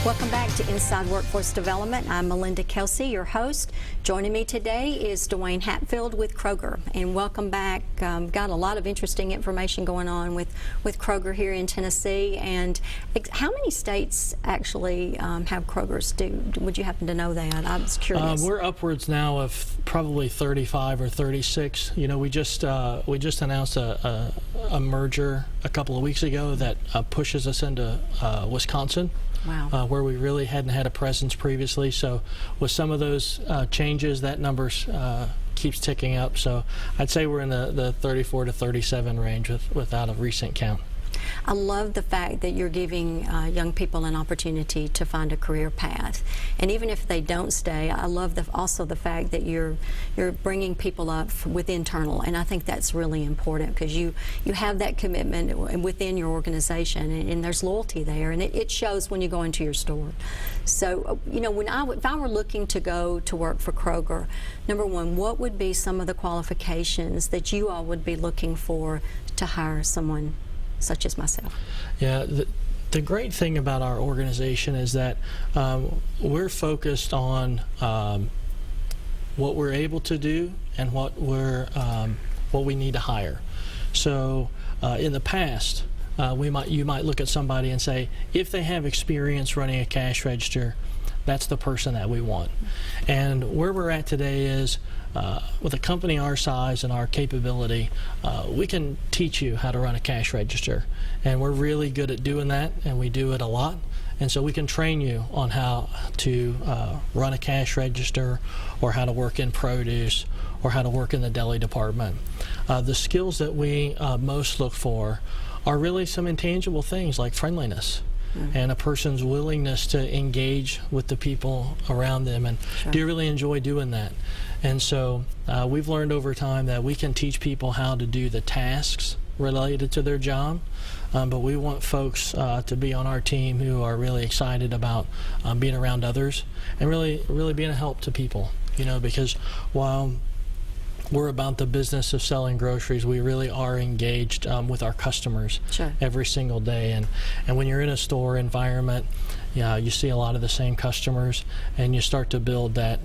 Welcome back to Inside Workforce Development. I'm Melinda Kelsey, your host. Joining me today is Dwayne Hatfield with Kroger. And welcome back. Got a lot of interesting information going on with Kroger here in Tennessee. And how many states actually have Krogers? Would you happen to know that? I was curious. We're upwards now of probably 35 or 36. You know, we just announced a merger a couple of weeks ago that pushes us into Wisconsin. Wow. Where we really hadn't had a presence previously. So with some of those changes, that number keeps ticking up. So I'd say we're in the 34 to 37 range without a recent count. I love the fact that you're giving young people an opportunity to find a career path, and even if they don't stay, I love also the fact that you're bringing people up with internal, and I think that's really important because you have that commitment within your organization, and there's loyalty there, and it shows when you go into your store. So, you know, if I were looking to go to work for Kroger, number one, what would be some of the qualifications that you all would be looking for to hire someone such as myself? Yeah, the great thing about our organization is that we're focused on what we're able to do and what we need to hire. So in the past, you might look at somebody and say, if they have experience running a cash register, that's the person that we want. And where we're at today is, with a company our size and our capability, we can teach you how to run a cash register. And we're really good at doing that, and we do it a lot. And so we can train you on how to run a cash register, or how to work in produce, or how to work in the deli department. The skills that we most look for are really some intangible things like friendliness. And a person's willingness to engage with the people around them, and do you really enjoy doing that? And so we've learned over time that we can teach people how to do the tasks related to their job, but we want folks to be on our team who are really excited about being around others and really being a help to people. You know, because while we're about the business of selling groceries, we really are engaged with our customers every single day. And when you're in a store environment, you see a lot of the same customers, and you start to build that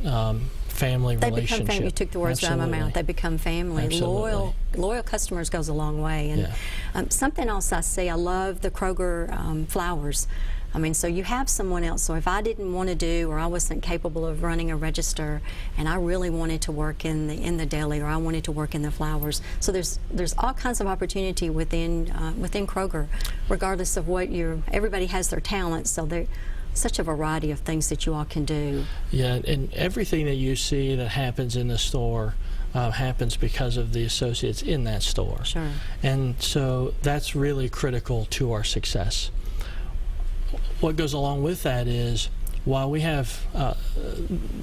family relationship. They become family. You took the words out of my mouth. They become family. Absolutely. Loyal customers goes a long way. And something else I see, I love the Kroger flowers. I mean, so you have someone else. So if I didn't want to do, or I wasn't capable of running a register, and I really wanted to work in the deli, or I wanted to work in the flowers, so there's all kinds of opportunity within Kroger, regardless of what everybody has their talents. So there's such a variety of things that you all can do. Yeah, and everything that you see that happens in the store happens because of the associates in that store. Sure. And so that's really critical to our success. What goes along with that is, while we have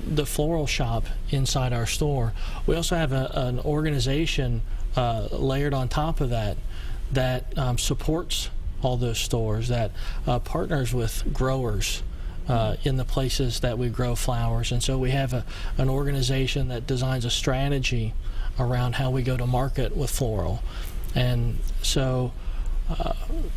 the floral shop inside our store, we also have an organization layered on top of that supports all those stores, that partners with growers in the places that we grow flowers. And so we have an organization that designs a strategy around how we go to market with floral. And so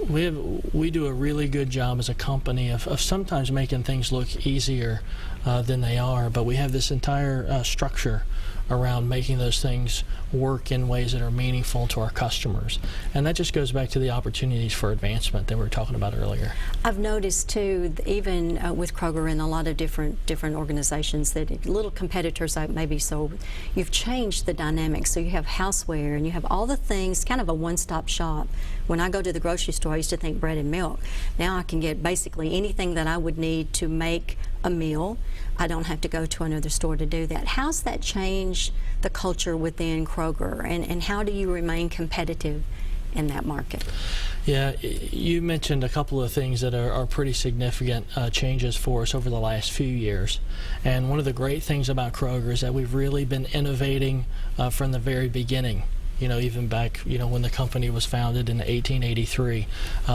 we do a really good job as a company of sometimes making things look easier than they are, but we have this entire structure around making those things work in ways that are meaningful to our customers. And that just goes back to the opportunities for advancement that we were talking about earlier. I've noticed too, even with Kroger and a lot of different organizations, that little competitors maybe, so you've changed the dynamics. So you have houseware, and you have all the things, kind of a one-stop shop. When I go to the grocery store, I used to think bread and milk. Now I can get basically anything that I would need to make a meal. I don't have to go to another store to do that. How's that changed the culture within Kroger, and how do you remain competitive in that market? Yeah, you mentioned a couple of things that are pretty significant changes for us over the last few years. And one of the great things about Kroger is that we've really been innovating from the very beginning. You know, even back, when the company was founded in 1883,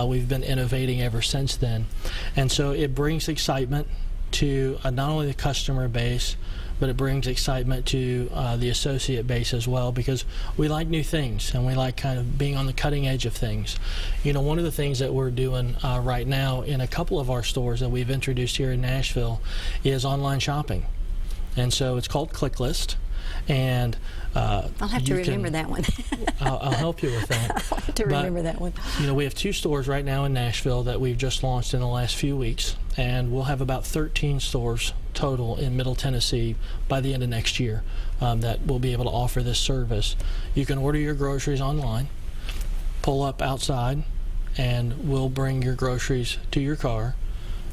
we've been innovating ever since then. And so it brings excitement to not only the customer base, but it brings excitement to the associate base as well, because we like new things and we like kind of being on the cutting edge of things. You know, one of the things that we're doing right now in a couple of our stores that we've introduced here in Nashville is online shopping. And so it's called ClickList. And I'll have to remember that one. I'll help you with that. I'll have to remember that one. You know, we have 2 stores right now in Nashville that we've just launched in the last few weeks, and we'll have about 13 stores total in Middle Tennessee by the end of next year that will be able to offer this service. You can order your groceries online, pull up outside, and we'll bring your groceries to your car.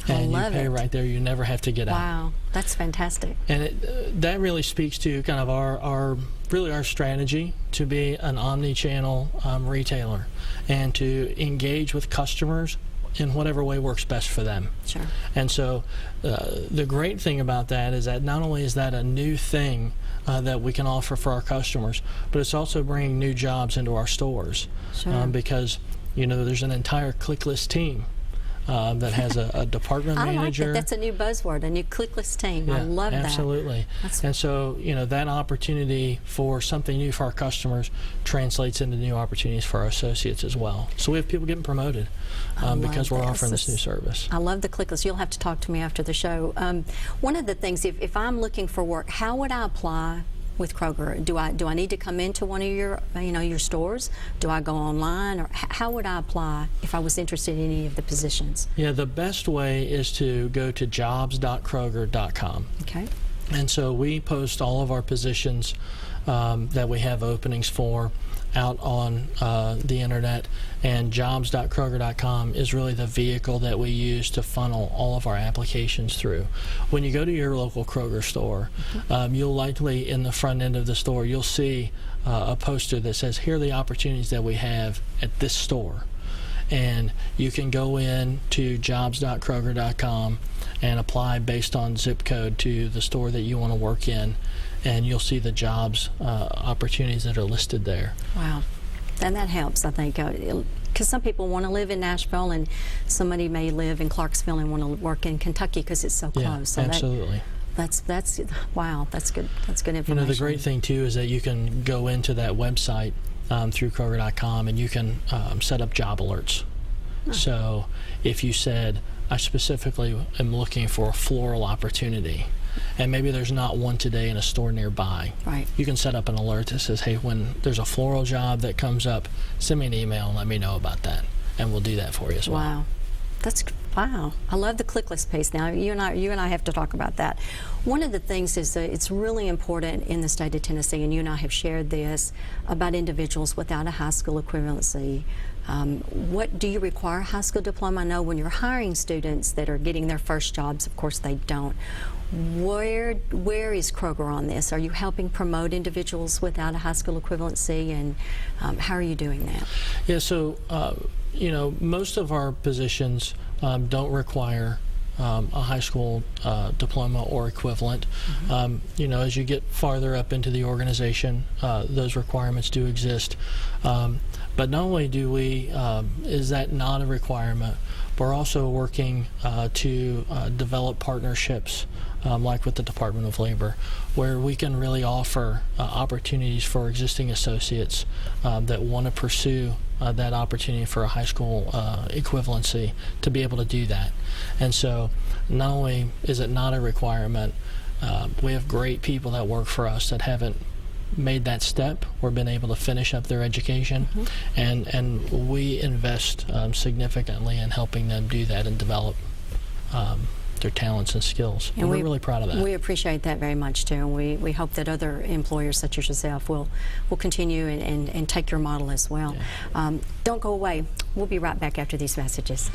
And you pay right there. You never have to get out. Wow, that's fantastic. And that really speaks to kind of our strategy to be an omni-channel retailer and to engage with customers in whatever way works best for them. Sure. And so the great thing about that is that not only is that a new thing that we can offer for our customers, but it's also bringing new jobs into our stores. Sure. Because, you know, there's an entire ClickList team that has a department manager. I like that. That's a new buzzword, a new ClickList team. Yeah, I love that. Absolutely. And so, you know, that opportunity for something new for our customers translates into new opportunities for our associates as well. So we have people getting promoted because we're offering this new service. I love the ClickList. You'll have to talk to me after the show. One of the things, if I'm looking for work, how would I apply with Kroger? Do I need to come into one of your your stores? Do I go online, or how would I apply if I was interested in any of the positions? Yeah, the best way is to go to jobs.kroger.com. Okay. And so we post all of our positions that we have openings for out on the internet, and jobs.kroger.com is really the vehicle that we use to funnel all of our applications through. When you go to your local Kroger store, you'll likely, in the front end of the store, you'll see a poster that says, here are the opportunities that we have at this store. And you can go in to jobs.kroger.com and apply based on zip code to the store that you want to work in, and you'll see the jobs opportunities that are listed there. Wow. And that helps, I think, because some people want to live in Nashville, and somebody may live in Clarksville and want to work in Kentucky because it's so close. Yeah, so absolutely. That's wow. That's good. That's good information. You know, the great thing too is that you can go into that website through Kroger.com, and you can set up job alerts. So if you said, I specifically am looking for a floral opportunity, and maybe there's not one today in a store nearby, right, you can set up an alert that says, hey, when there's a floral job that comes up, send me an email and let me know about that, and we'll do that for you as well. Wow. Wow. I love the ClickList piece. Now, you and I have to talk about that. One of the things is that it's really important in the state of Tennessee, and you and I have shared this, about individuals without a high school equivalency. What do you require a high school diploma? I know when you're hiring students that are getting their first jobs, of course they don't. Where is Kroger on this? Are you helping promote individuals without a high school equivalency, and how are you doing that? Yeah, so you know, most of our positions don't require a high school diploma or equivalent. You know, as you get farther up into the organization, those requirements do exist. But not only do we, is that not a requirement, we're also working to develop partnerships like with the Department of Labor, where we can really offer opportunities for existing associates that want to pursue that opportunity for a high school equivalency to be able to do that. And so not only is it not a requirement, we have great people that work for us that haven't made that step or been able to finish up their education, and we invest significantly in helping them do that and develop their talents and skills. And we're really proud of that. We appreciate that very much too, and we hope that other employers such as yourself will continue and take your model as well. Yeah. Don't go away. We'll be right back after these messages.